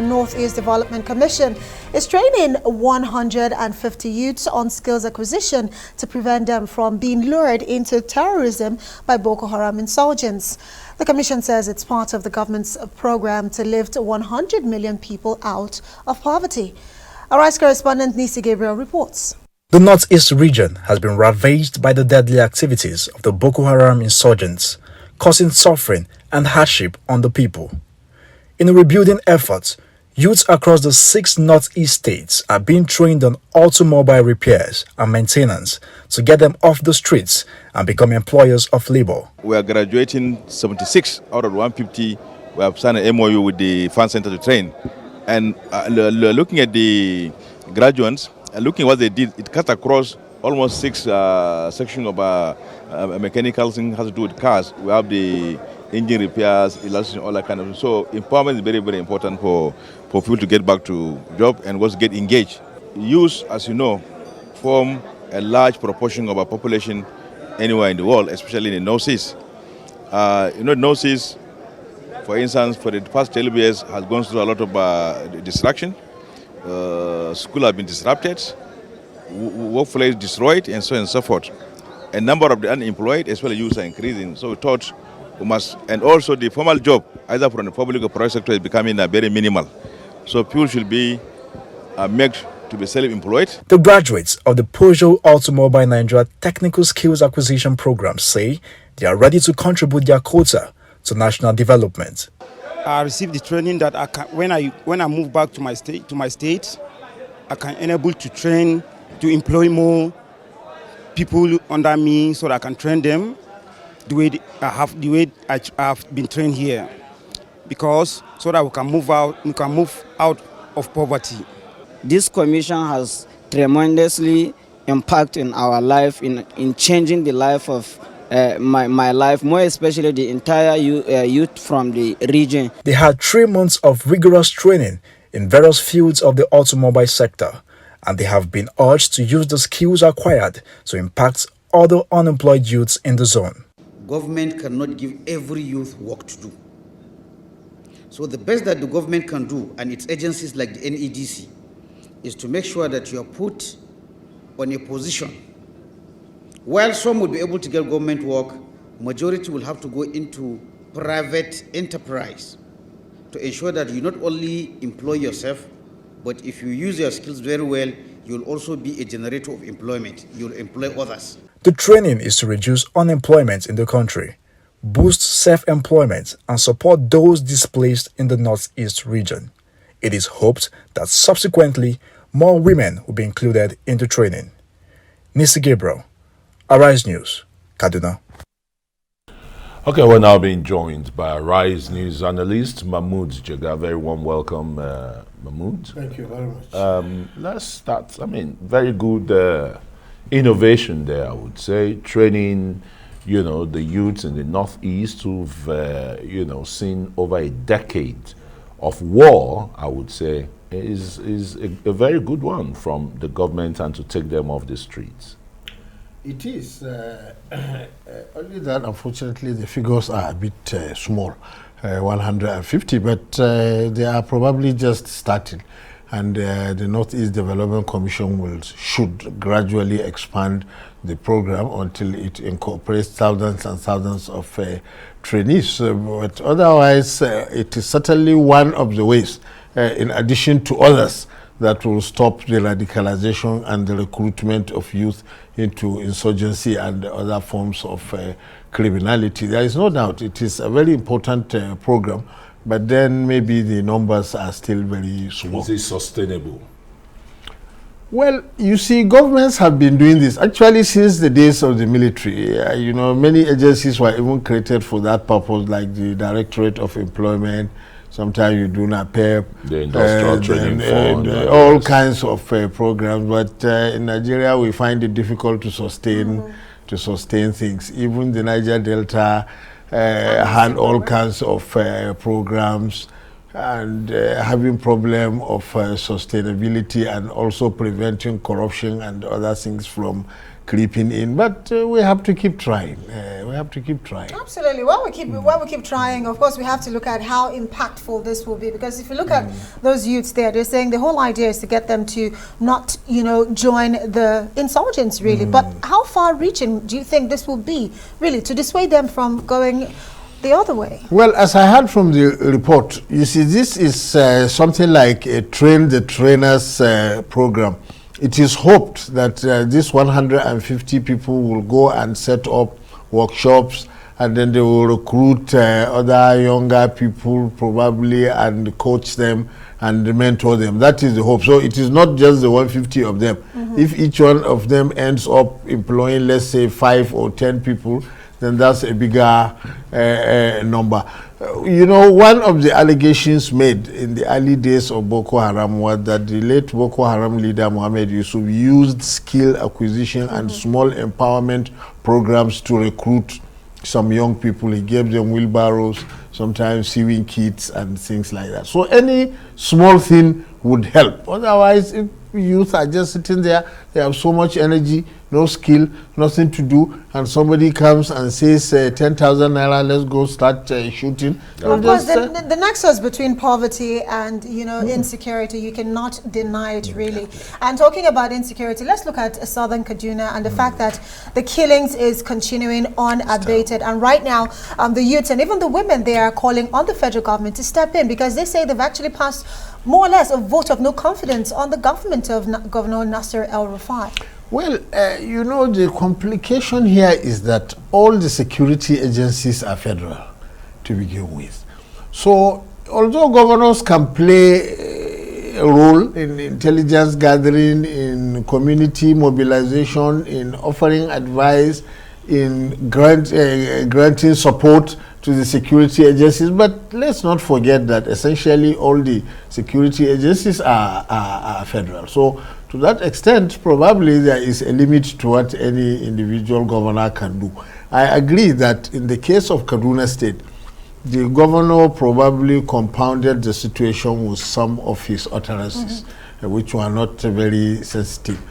the Northeast Development Commission is training 150 youths on skills acquisition to prevent them from being lured into terrorism by Boko Haram insurgents. The Commission says it's part of the government's program to lift 100 million people out of poverty. Our Rice correspondent Nisi Gabriel reports. The Northeast region has been ravaged by the deadly activities of the Boko Haram insurgents, causing suffering and hardship on the people. In a rebuilding effort, youths across the 6 Northeast states are being trained on automobile repairs and maintenance to get them off the streets and become employers of labor. We are graduating 76 out of 150. We have signed an MOU with the Fan Center to train. And looking at the graduates, looking at what they did, it cut across almost 6 sections of mechanical things has to do with cars. We have the engine repairs, electrician, all that kind of thing. So empowerment is very, very important for people to get back to job and was get engaged. Youth, as you know, form a large proportion of our population anywhere in the world, especially in the Northeast. Northeast, for instance, for the past 12 years has gone through a lot of distraction. School have been disrupted, workplace destroyed, and so on and so forth. A number of the unemployed as well as youth are increasing. So we thought we must, and also the formal job, either from the public or private sector, is becoming very minimal. So people should be made to be self-employed. The graduates of the Peugeot Automobile Nigeria Technical Skills Acquisition Program say they are ready to contribute their quota to national development. I received the training that I can, when I move back to my state, I can enable to train, to employ more people under me so that I can train them the way I have been trained here, because so that we can move out of poverty. This commission has tremendously impacted in our life, in changing the life of my life, more especially the entire youth from the region. They had 3 months of rigorous training in various fields of the automobile sector, and they have been urged to use the skills acquired to impact other unemployed youths in the zone. Government cannot give every youth work to do. So the best that the government can do, and its agencies like the NEDC, is to make sure that you are put on a position. While some will be able to get government work, majority will have to go into private enterprise to ensure that you not only employ yourself, but if you use your skills very well, you'll also be a generator of employment. You'll employ others. The training is to reduce unemployment in the country, boost self-employment, and support those displaced in the Northeast region. It is hoped that subsequently, more women will be included in the training. Nisi Gabriel, Arise News, Kaduna. Okay, we're now being joined by Arise News analyst MAHMUD JEGA. Very warm welcome, MAHMUD. Thank you very much. Let's start. Very good innovation there, I would say. Training, the youths in the Northeast who've, seen over a decade of war, I would say, is a very good one from the government, and to take them off the streets. It is. Only that, unfortunately, the figures are a bit small, 150, but they are probably just starting. And the Northeast Development Commission should gradually expand the program until it incorporates thousands and thousands of trainees. But otherwise, it is certainly one of the ways, in addition to others, that will stop the radicalization and the recruitment of youth into insurgency and other forms of criminality. There is no doubt it is a very important program, but then maybe the numbers are still very small. Is it sustainable? Well, you see, governments have been doing this actually since the days of the military. Many agencies were even created for that purpose, like the Directorate of Employment. Sometimes you do not pay the industrial training fund, all kinds of programs, but in Nigeria we find it difficult to sustain things. Even the Niger Delta had all kinds of programs, and having problem of sustainability and also preventing corruption and other things from creeping in. But we have to keep trying. We have to keep trying. Absolutely. While we keep trying, of course, we have to look at how impactful this will be. Because if you look at those youths there, they're saying the whole idea is to get them to not, join the insurgents, really. But how far-reaching do you think this will be, really, to dissuade them from going the other way? Well, as I heard from the report, you see, this is something like a train the trainers program. It is hoped that these 150 people will go and set up workshops, and then they will recruit other younger people probably and coach them and mentor them. That is the hope. So it is not just the 150 of them. If each one of them ends up employing, let's say, 5 or 10 people, then that's a bigger number. One of the allegations made in the early days of Boko Haram was that the late Boko Haram leader Mohammed Yusuf used skill acquisition and small empowerment programs to recruit some young people. He gave them wheelbarrows, sometimes sewing kits and things like that. So any small thing would help. Otherwise, if youth are just sitting there, they have so much energy, no skill, nothing to do, and somebody comes and says 10,000 naira, let's go start shooting. Of course, the nexus between poverty and insecurity, you cannot deny it, really. And talking about insecurity, let's look at southern Kaduna and the fact that the killings is continuing unabated. And right now, the youths and even the women, they are calling on the federal government to step in, because they say they've actually passed more or less a vote of no confidence on the government of Governor Nasser El-Rufai. Well, the complication here is that all the security agencies are federal to begin with. So, although governors can play a role in intelligence gathering, in community mobilization, in offering advice, in granting support to the security agencies, but let's not forget that essentially all the security agencies are federal. So to that extent, probably there is a limit to what any individual governor can do. I agree that in the case of Kaduna State, the governor probably compounded the situation with some of his utterances, which were not very sensitive.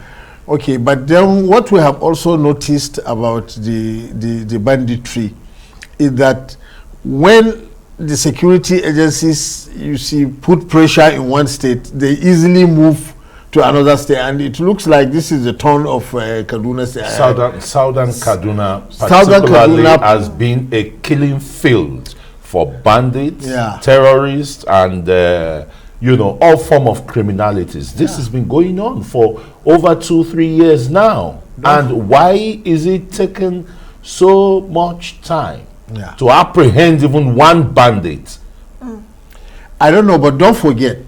Okay, but then what we have also noticed about the banditry is that when the security agencies, put pressure in one state, they easily move to another state, and it looks like this is the turn of Kaduna State. Southern Kaduna particularly has been a killing field for bandits, terrorists, and all form of criminalities. This has been going on for over 2-3 years now. And why is it taking so much time to apprehend even one bandit? I don't know, but don't forget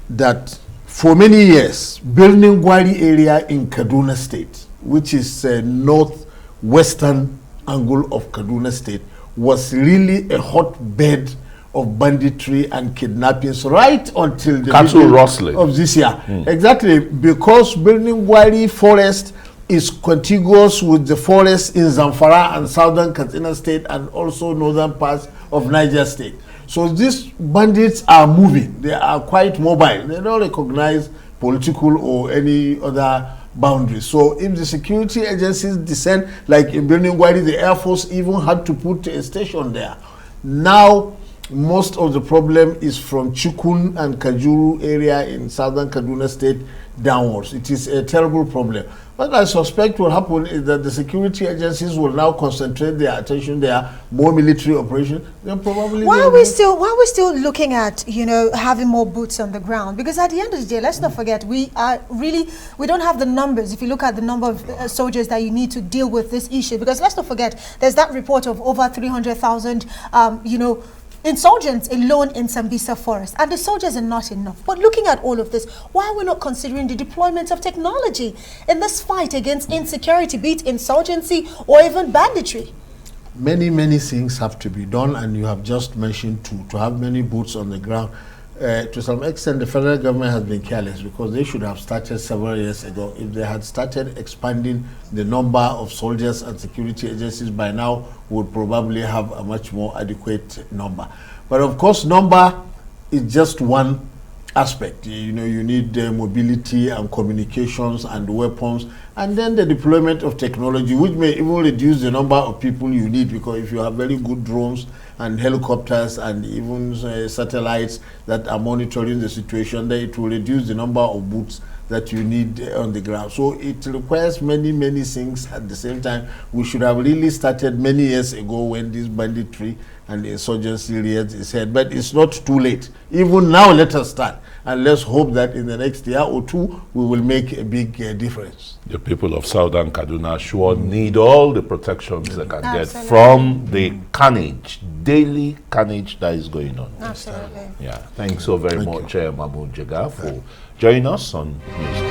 that for many years, Birnin Gwari area in Kaduna State, which is northwestern angle of Kaduna State, was really a hotbed of banditry and kidnappings right until the middle of this year. Exactly, because Birnin Gwari forest is contiguous with the forest in Zamfara and southern Katsina State and also northern parts of Niger State. So these bandits are moving. They are quite mobile. They don't recognize political or any other boundaries. So if the security agencies descend, like in Birnin Gwari, the Air Force even had to put a station there. Now, most of the problem is from Chukun and Kajuru area in southern Kaduna State downwards. It is a terrible problem. What I suspect will happen is that the security agencies will now concentrate their attention there, more military operations. Then probably why are we still looking at having more boots on the ground? Because at the end of the day, let's not forget we don't have the numbers. If you look at the number of soldiers that you need to deal with this issue, because let's not forget there's that report of over 300,000 insurgents alone in Sambisa forest, and the soldiers are not enough. But looking at all of this, why are we not considering the deployment of technology in this fight against insecurity, be it insurgency or even banditry? Many things have to be done, and you have just mentioned to have many boots on the ground. To some extent, the federal government has been careless, because they should have started several years ago. If they had started expanding the number of soldiers and security agencies, by now would probably have a much more adequate number. But of course, number is just one aspect. You know, you need mobility and communications and weapons, and then the deployment of technology, which may even reduce the number of people you need, because if you have very good drones and helicopters and even satellites that are monitoring the situation, then it will reduce the number of boots that you need on the ground. So it requires many, many things at the same time. We should have really started many years ago when this banditry and the insurgency reared its head. But it's not too late. Even now, let us start. And let's hope that in the next year or two, we will make a big difference. The people of Southern Kaduna sure need all the protections they can get Absolutely. from the carnage, daily carnage that is going on. Absolutely. Yeah, thanks so very much, MAHMUD JEGA, for joining us on News.